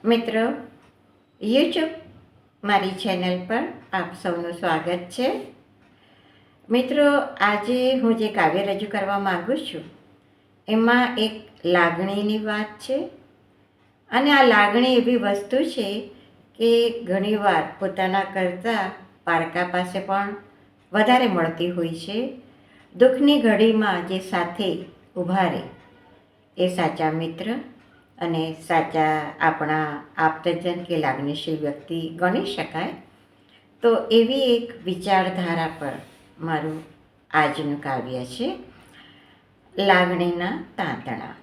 મિત્રો, યુટ્યુબ મારી ચેનલ પર આપ સૌનું સ્વાગત છે. મિત્રો, આજે હું જે કાવ્ય રજૂ કરવા માગું છું એમાં એક લાગણીની વાત છે. અને આ લાગણી એવી વસ્તુ છે કે ઘણીવાર પોતાના કરતાં પારકા પાસે પણ વધારે મળતી હોય છે. દુઃખની ઘડીમાં જે સાથે ઊભા રહે એ સાચા મિત્ર અને સાચા આપણા આપ્તજન કે લાગણીશીલ વ્યક્તિ ગણી શકાય. તો એવી એક વિચારધારા પર મારું આજનું કાવ્ય છે, લાગણીના તાંતણા.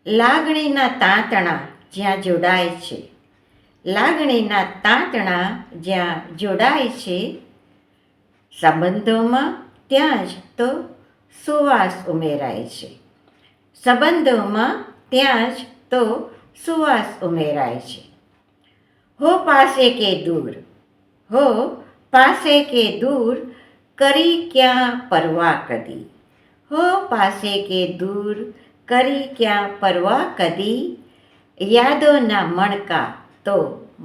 લાગણીના તાંતણા જ્યાં જોડાય છે, લાગણીના તાંતણા જ્યાં જોડાય છે, સંબંધોમાં ત્યાં જ તો સુવાસ ઉમેરાય છે. સંબંધોમાં ત્યાં જ તો સુવાસ ઉમેરાય છે. હો પાસે કે દૂર, હો પાસે કે દૂર, કરી ક્યાં પરવા કદી. હો પાસે કે દૂર, કરી ક્યાં પરવા કદી. યાદોના મણકા તો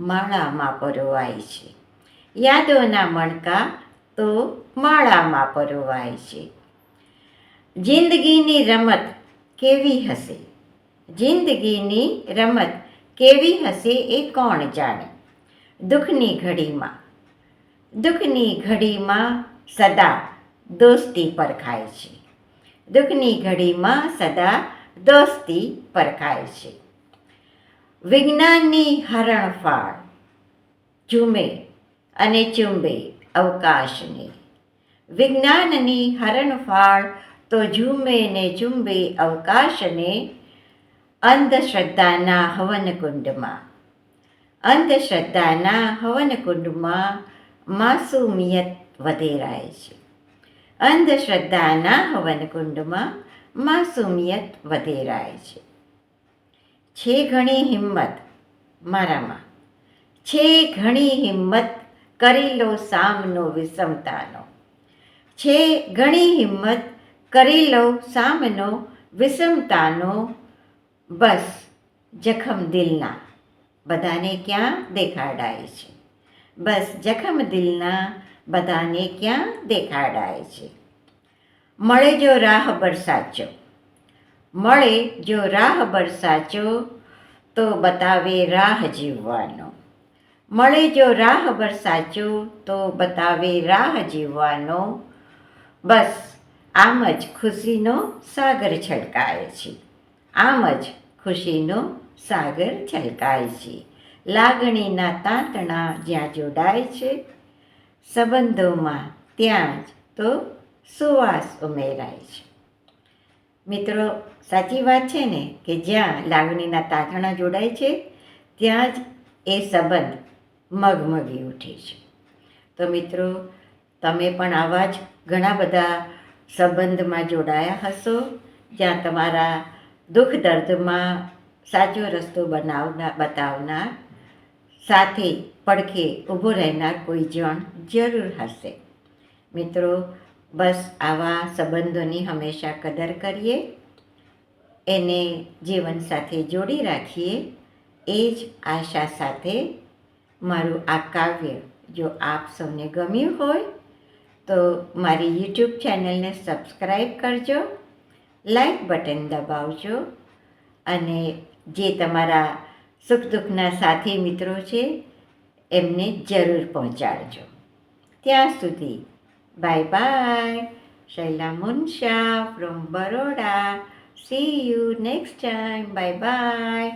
માળામાં પરોવાય છે. યાદોના મણકા તો માળામાં પરોવાય છે. જિંદગીની રમત કેવી હશે, જિંદગીની રમત કેવી હશે એ કોણ જાણે. દુઃખની ઘડીમાં, દુઃખની ઘડીમાં સદા દોસ્તી પરખાય છે. દુઃખની ઘડીમાં સદા દોસ્તી પરખાય છે. વિજ્ઞાનની હરણફાળ ઝૂમે અને ચુંબે અવકાશને. વિજ્ઞાનની હરણફાળ તો ઝૂમે ને ચુંબે અવકાશને. અંધશ્રદ્ધાના હવનકુંડમાં, અંધશ્રદ્ધાના હવનકુંડમાં માસૂમિયત વધેરાય છે. અંધશ્રદ્ધાના હવનકુંડમાં માસૂમિયત વધેરાય છે. છે ઘણી હિંમત મારામાં, છે ઘણી હિંમત, કરી લો સામનો વિષમતાનો. છે ઘણી હિંમત, કરી લો સામનો વિષમતાનો. બસ જખમ દિલના બધાને ક્યાં દેખાડાય છે. બસ જખમ દિલના બધાને ક્યાં દેખાડાય છે. મળે જો રાહબર સાચો, મળે જો રાહબર સાચો, તો બતાવે રાહ જીવવાનો. મળે જો રાહબર સાચો, તો બતાવે રાહ જીવવાનો. બસ આમ જ ખુશીનો સાગર છલકાય છે. આમ જ ખુશીનો સાગર છલકાય છે. લાગણીના તાંતણા જ્યાં જોડાય છે, સંબંધોમાં ત્યાં જ તો સુવાસ ઉમેરાય છે. મિત્રો, સાચી વાત છે ને કે જ્યાં લાગણીના તાંતણા જોડાય છે ત્યાં જ એ સંબંધ મગમગી ઉઠે છે. તો મિત્રો, તમે પણ આવા જ ઘણા બધા સંબંધમાં જોડાયા હશો જ્યાં તમારા દુઃખ દર્દમાં સાચો રસ્તો બતાવનાર, સાથે પડખે ઊભો રહેનાર કોઈ જણ જરૂર હશે. મિત્રો, બસ આવા સંબંધોની હંમેશા કદર કરીએ, એને જીવન સાથે જોડી રાખીએ. એ જ આશા સાથે મારું આ કાવ્ય જો આપ સૌને ગમ્યું હોય તો મારી યુટ્યુબ ચેનલને સબસ્ક્રાઈબ કરજો, લાઈક બટન દબાવજો અને જે તમારા સુખ દુઃખના સાથી મિત્રો છે એમને જરૂર પહોંચાડજો. ત્યાં સુધી bye bye. Shaila Munsha from Baroda. See you next time. Bye bye.